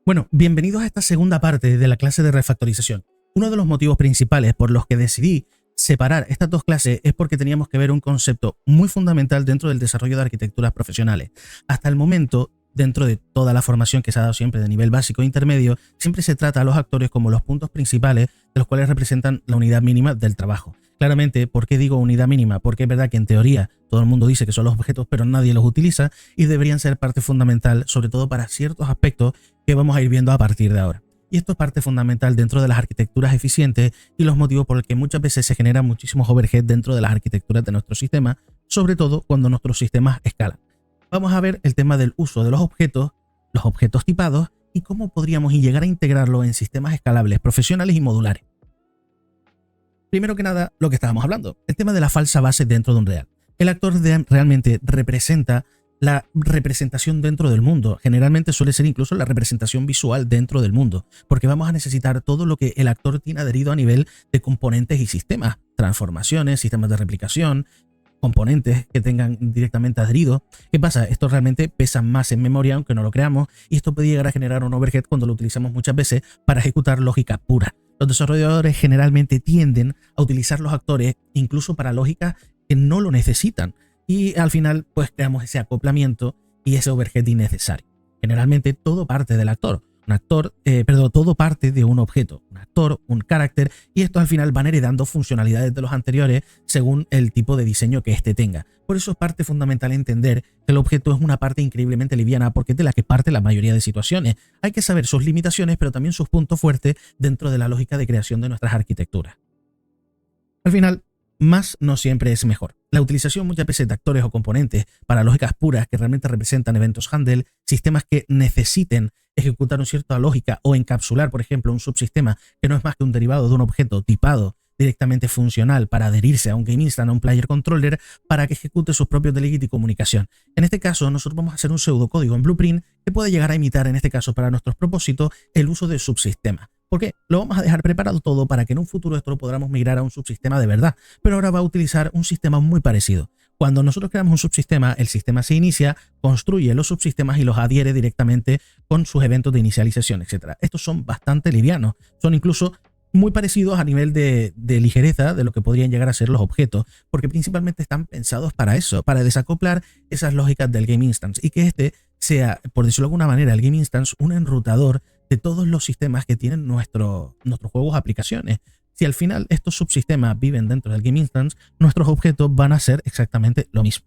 Bueno, bienvenidos a esta segunda parte de la clase de refactorización. Uno de los motivos principales por los que decidí separar estas dos clases es porque teníamos que ver un concepto muy fundamental dentro del desarrollo de arquitecturas profesionales. Hasta el momento, dentro de toda la formación que se ha dado siempre de nivel básico e intermedio, siempre se trata a los actores como los puntos principales de los cuales representan la unidad mínima del trabajo. Claramente, ¿por qué digo unidad mínima? Porque es verdad que en teoría todo el mundo dice que son los objetos, pero nadie los utiliza y deberían ser parte fundamental, sobre todo para ciertos aspectos que vamos a ir viendo a partir de ahora. Y esto es parte fundamental dentro de las arquitecturas eficientes y los motivos por los que muchas veces se generan muchísimos overhead dentro de las arquitecturas de nuestro sistema, sobre todo cuando nuestros sistemas escalan. Vamos a ver el tema del uso de los objetos tipados y cómo podríamos llegar a integrarlo en sistemas escalables, profesionales y modulares. Primero que nada, lo que estábamos hablando, el tema de la falsa base dentro de un real. El actor realmente representa la representación dentro del mundo. Generalmente suele ser incluso la representación visual dentro del mundo, porque vamos a necesitar todo lo que el actor tiene adherido a nivel de componentes y sistemas, transformaciones, sistemas de replicación, componentes que tengan directamente adherido. ¿Qué pasa? Esto realmente pesa más en memoria, aunque no lo creamos, y esto puede llegar a generar un overhead cuando lo utilizamos muchas veces para ejecutar lógica pura. Los desarrolladores generalmente tienden a utilizar los actores incluso para lógicas que no lo necesitan y al final pues creamos ese acoplamiento y ese overhead innecesario. Generalmente todo parte del actor. Todo parte de un objeto, un actor, un carácter, y estos al final van heredando funcionalidades de los anteriores según el tipo de diseño que éste tenga. Por eso es parte fundamental entender que el objeto es una parte increíblemente liviana porque es de la que parte la mayoría de situaciones. Hay que saber sus limitaciones, pero también sus puntos fuertes dentro de la lógica de creación de nuestras arquitecturas. Al final, más no siempre es mejor. La utilización muchas veces de actores o componentes para lógicas puras que realmente representan eventos handle, sistemas que necesiten ejecutar una cierta lógica o encapsular, por ejemplo, un subsistema que no es más que un derivado de un objeto tipado directamente funcional para adherirse a un game instant, a un player controller, para que ejecute sus propios delegate y comunicación. En este caso, nosotros vamos a hacer un pseudocódigo en Blueprint que puede llegar a imitar, en este caso, para nuestros propósitos, el uso de subsistemas. ¿Por qué? Lo vamos a dejar preparado todo para que en un futuro esto lo podamos migrar a un subsistema de verdad, pero ahora va a utilizar un sistema muy parecido. Cuando nosotros creamos un subsistema, el sistema se inicia, construye los subsistemas y los adhiere directamente con sus eventos de inicialización, etc. Estos son bastante livianos, son incluso muy parecidos a nivel de ligereza de lo que podrían llegar a ser los objetos, porque principalmente están pensados para eso, para desacoplar esas lógicas del Game Instance y que este sea, por decirlo de alguna manera, el Game Instance un enrutador de todos los sistemas que tienen nuestros juegos aplicaciones. Si al final estos subsistemas viven dentro del Game Instance, nuestros objetos van a ser exactamente lo mismo.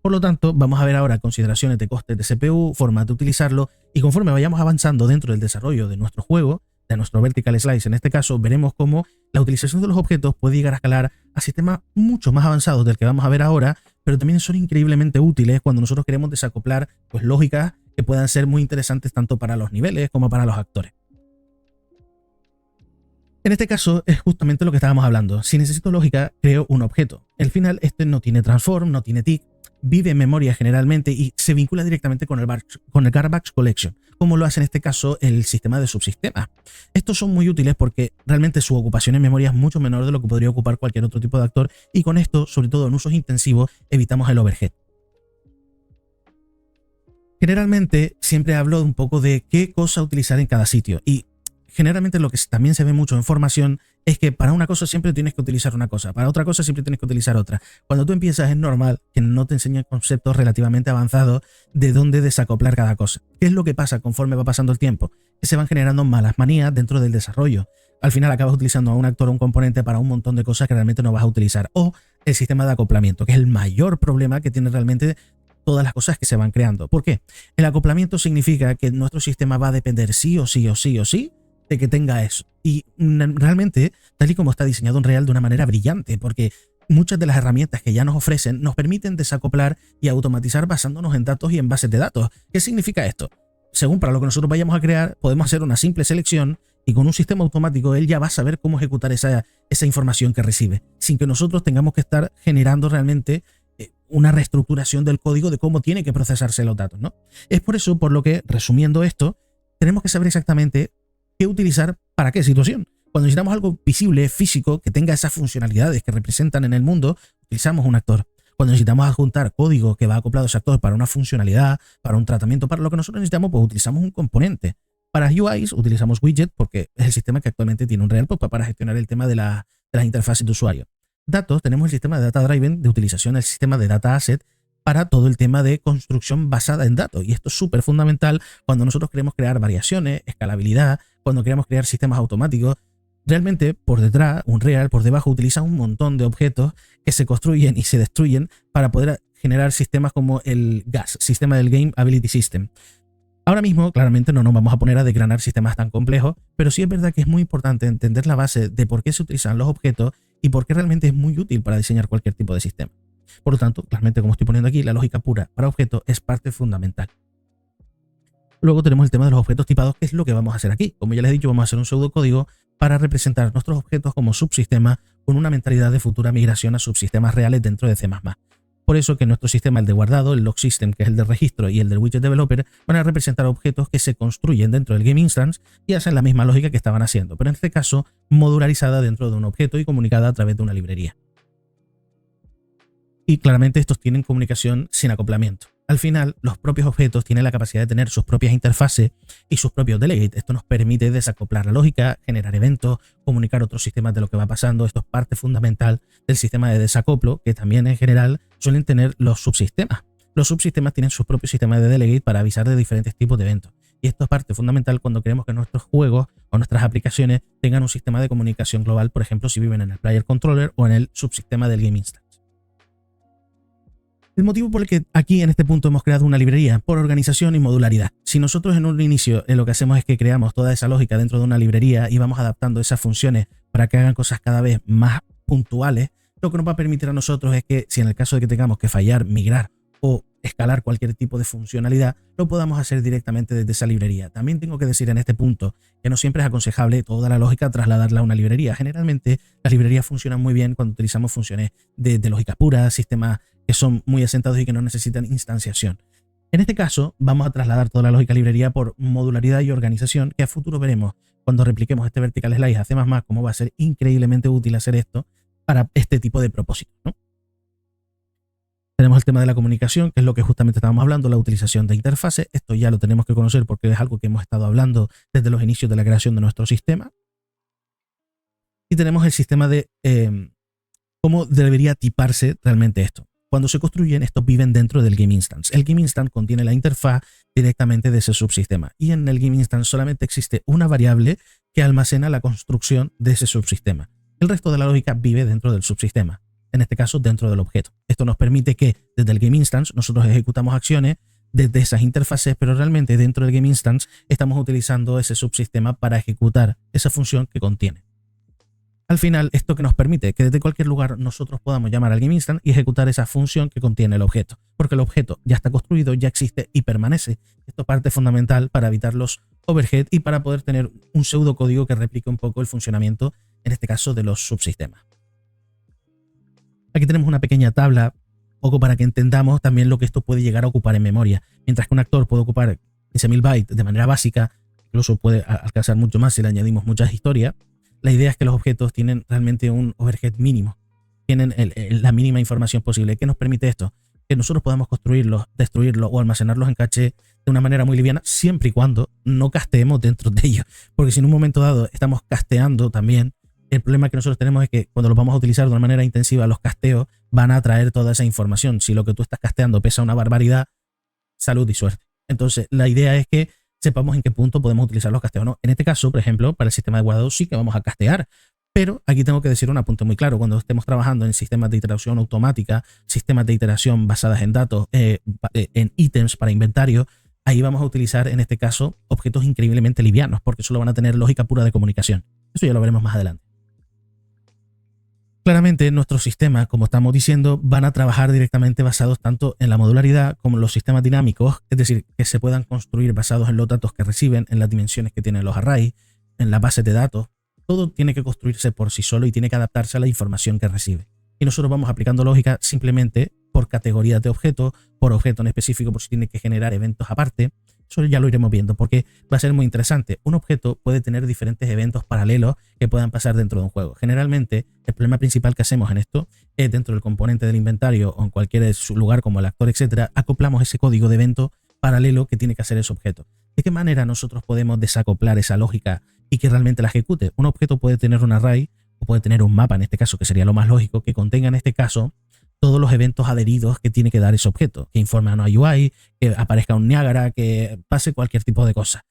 Por lo tanto, vamos a ver ahora consideraciones de costes de CPU, formas de utilizarlo, y conforme vayamos avanzando dentro del desarrollo de nuestro juego, de nuestro vertical slice en este caso, veremos cómo la utilización de los objetos puede llegar a escalar a sistemas mucho más avanzados del que vamos a ver ahora, pero también son increíblemente útiles cuando nosotros queremos desacoplar pues lógicas que puedan ser muy interesantes tanto para los niveles como para los actores. En este caso es justamente lo que estábamos hablando. Si necesito lógica, creo un objeto. Al final este no tiene transform, no tiene tick, vive en memoria generalmente y se vincula directamente con el garbage collection, como lo hace en este caso el sistema de subsistemas. Estos son muy útiles porque realmente su ocupación en memoria es mucho menor de lo que podría ocupar cualquier otro tipo de actor y con esto, sobre todo en usos intensivos, evitamos el overhead. Generalmente siempre hablo un poco de qué cosa utilizar en cada sitio y generalmente lo que también se ve mucho en formación es que para una cosa siempre tienes que utilizar una cosa, para otra cosa siempre tienes que utilizar otra. Cuando tú empiezas es normal que no te enseñen conceptos relativamente avanzados de dónde desacoplar cada cosa. ¿Qué es lo que pasa conforme va pasando el tiempo? Que se van generando malas manías dentro del desarrollo. Al final acabas utilizando a un actor o un componente para un montón de cosas que realmente no vas a utilizar. O el sistema de acoplamiento, que es el mayor problema que tiene realmente todas las cosas que se van creando. ¿Por qué? El acoplamiento significa que nuestro sistema va a depender sí o sí de que tenga eso. Y realmente, tal y como está diseñado en Real de una manera brillante, porque muchas de las herramientas que ya nos ofrecen nos permiten desacoplar y automatizar basándonos en datos y en bases de datos. ¿Qué significa esto? Según para lo que nosotros vayamos a crear, podemos hacer una simple selección y con un sistema automático él ya va a saber cómo ejecutar esa información que recibe, sin que nosotros tengamos que estar generando realmente una reestructuración del código de cómo tiene que procesarse los datos, ¿no? Es por eso por lo que, resumiendo esto, tenemos que saber exactamente qué utilizar para qué situación. Cuando necesitamos algo visible, físico, que tenga esas funcionalidades que representan en el mundo, utilizamos un actor. Cuando necesitamos adjuntar código que va acoplado a ese actor para una funcionalidad, para un tratamiento, para lo que nosotros necesitamos, pues utilizamos un componente. Para UIs utilizamos Widget porque es el sistema que actualmente tiene Unreal para gestionar el tema de las interfaces de usuario. Datos, tenemos el sistema de Data Driven de utilización del sistema de Data Asset para todo el tema de construcción basada en datos. Y esto es súper fundamental cuando nosotros queremos crear variaciones, escalabilidad, cuando queremos crear sistemas automáticos. Realmente por detrás, Unreal por debajo utiliza un montón de objetos que se construyen y se destruyen para poder generar sistemas como el GAS, sistema del Game Ability System. Ahora mismo, claramente, no nos vamos a poner a desgranar sistemas tan complejos, pero sí es verdad que es muy importante entender la base de por qué se utilizan los objetos y por qué realmente es muy útil para diseñar cualquier tipo de sistema. Por lo tanto, claramente, como estoy poniendo aquí, la lógica pura para objetos es parte fundamental. Luego tenemos el tema de los objetos tipados, que es lo que vamos a hacer aquí. Como ya les he dicho, vamos a hacer un pseudocódigo para representar nuestros objetos como subsistemas con una mentalidad de futura migración a subsistemas reales dentro de C++. Por eso que nuestro sistema, el de guardado, el log system, que es el de registro, y el del widget developer, van a representar objetos que se construyen dentro del game instance y hacen la misma lógica que estaban haciendo, pero en este caso modularizada dentro de un objeto y comunicada a través de una librería. Y claramente estos tienen comunicación sin acoplamiento. Al final, los propios objetos tienen la capacidad de tener sus propias interfaces y sus propios delegates. Esto nos permite desacoplar la lógica, generar eventos, comunicar otros sistemas de lo que va pasando. Esto es parte fundamental del sistema de desacoplo, que también en general suelen tener los subsistemas. Los subsistemas tienen su propio sistema de delegate para avisar de diferentes tipos de eventos. Y esto es parte fundamental cuando queremos que nuestros juegos o nuestras aplicaciones tengan un sistema de comunicación global, por ejemplo, si viven en el Player Controller o en el subsistema del Game Instance. El motivo por el que aquí en este punto hemos creado una librería, por organización y modularidad. Si nosotros en un inicio lo que hacemos es que creamos toda esa lógica dentro de una librería y vamos adaptando esas funciones para que hagan cosas cada vez más puntuales, lo que nos va a permitir a nosotros es que si en el caso de que tengamos que fallar, migrar o escalar cualquier tipo de funcionalidad, lo podamos hacer directamente desde esa librería. También tengo que decir en este punto que no siempre es aconsejable toda la lógica trasladarla a una librería. Generalmente las librerías funcionan muy bien cuando utilizamos funciones de lógica pura, sistemas que son muy asentados y que no necesitan instanciación. En este caso vamos a trasladar toda la lógica librería por modularidad y organización, que a futuro veremos cuando repliquemos este vertical slice a C++, cómo va a ser increíblemente útil hacer esto para este tipo de propósitos, ¿no? Tenemos el tema de la comunicación, que es lo que justamente estábamos hablando, la utilización de interfaces. Esto ya lo tenemos que conocer porque es algo que hemos estado hablando desde los inicios de la creación de nuestro sistema. Y tenemos el sistema de cómo debería tiparse realmente esto. Cuando se construyen, estos viven dentro del Game Instance. El Game Instance contiene la interfaz directamente de ese subsistema. Y en el Game Instance solamente existe una variable que almacena la construcción de ese subsistema. El resto de la lógica vive dentro del subsistema. En este caso dentro del objeto. Esto nos permite que desde el Game Instance nosotros ejecutamos acciones desde esas interfaces, pero realmente dentro del Game Instance estamos utilizando ese subsistema para ejecutar esa función que contiene. Al final, esto que nos permite que desde cualquier lugar nosotros podamos llamar al Game Instance y ejecutar esa función que contiene el objeto, porque el objeto ya está construido, ya existe y permanece. Esto es parte fundamental para evitar los overhead y para poder tener un pseudocódigo que replique un poco el funcionamiento, en este caso, de los subsistemas. Aquí tenemos una pequeña tabla, poco para que entendamos también lo que esto puede llegar a ocupar en memoria. Mientras que un actor puede ocupar 15.000 bytes de manera básica, incluso puede alcanzar mucho más si le añadimos muchas historias, la idea es que los objetos tienen realmente un overhead mínimo, tienen la mínima información posible. ¿Qué nos permite esto? Que nosotros podamos construirlos, destruirlos o almacenarlos en caché de una manera muy liviana, siempre y cuando no casteemos dentro de ellos. Porque si en un momento dado estamos casteando también, el problema que nosotros tenemos es que cuando los vamos a utilizar de una manera intensiva, los casteos van a traer toda esa información. Si lo que tú estás casteando pesa una barbaridad, salud y suerte. Entonces, la idea es que sepamos en qué punto podemos utilizar los casteos o no. En este caso, por ejemplo, para el sistema de guardado sí que vamos a castear, pero aquí tengo que decir un apunte muy claro. Cuando estemos trabajando en sistemas de iteración automática, sistemas de iteración basadas en datos, en ítems para inventario, ahí vamos a utilizar, en este caso, objetos increíblemente livianos, porque solo van a tener lógica pura de comunicación. Eso ya lo veremos más adelante. Claramente nuestros sistemas, como estamos diciendo, van a trabajar directamente basados tanto en la modularidad como en los sistemas dinámicos, es decir, que se puedan construir basados en los datos que reciben, en las dimensiones que tienen los arrays, en las bases de datos. Todo tiene que construirse por sí solo y tiene que adaptarse a la información que recibe. Y nosotros vamos aplicando lógica simplemente por categorías de objetos, por objeto en específico, por si tiene que generar eventos aparte. Eso ya lo iremos viendo porque va a ser muy interesante. Un objeto puede tener diferentes eventos paralelos que puedan pasar dentro de un juego. Generalmente, el problema principal que hacemos en esto es dentro del componente del inventario o en cualquier lugar como el actor, etcétera, acoplamos ese código de evento paralelo que tiene que hacer ese objeto. ¿De qué manera nosotros podemos desacoplar esa lógica y que realmente la ejecute? Un objeto puede tener un array o puede tener un mapa, en este caso, que sería lo más lógico, que contenga en este caso todos los eventos adheridos que tiene que dar ese objeto, que informe a una UI, que aparezca un Niagara, que pase cualquier tipo de cosa.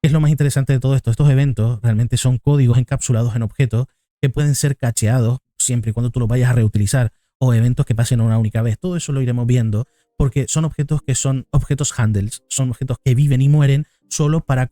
¿Qué es lo más interesante de todo esto? Estos eventos realmente son códigos encapsulados en objetos que pueden ser cacheados siempre y cuando tú los vayas a reutilizar, o eventos que pasen una única vez. Todo eso lo iremos viendo porque son objetos que son objetos handles, son objetos que viven y mueren solo para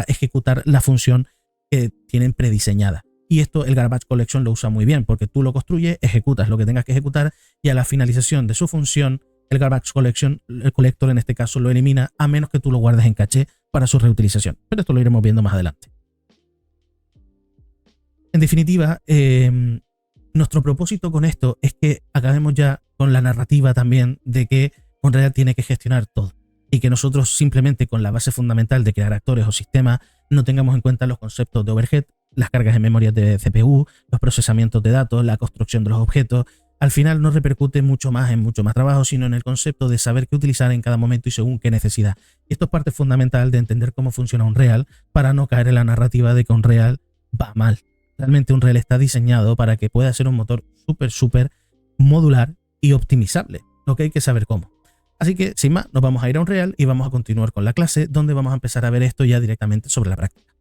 ejecutar la función que tienen prediseñada. Y esto el Garbage Collection lo usa muy bien porque tú lo construyes, ejecutas lo que tengas que ejecutar y a la finalización de su función el Garbage Collection, el Collector en este caso, lo elimina a menos que tú lo guardes en caché para su reutilización. Pero esto lo iremos viendo más adelante. En definitiva, nuestro propósito con esto es que acabemos ya con la narrativa también de que Unreal tiene que gestionar todo y que nosotros simplemente con la base fundamental de crear actores o sistemas no tengamos en cuenta los conceptos de overhead, las cargas en memoria de CPU, los procesamientos de datos, la construcción de los objetos. Al final no repercute mucho más en mucho más trabajo, sino en el concepto de saber qué utilizar en cada momento y según qué necesidad. Y esto es parte fundamental de entender cómo funciona Unreal para no caer en la narrativa de que Unreal va mal. Realmente Unreal está diseñado para que pueda ser un motor súper modular y optimizable, lo que hay que saber cómo. Así que, sin más, nos vamos a ir a Unreal y vamos a continuar con la clase, donde vamos a empezar a ver esto ya directamente sobre la práctica.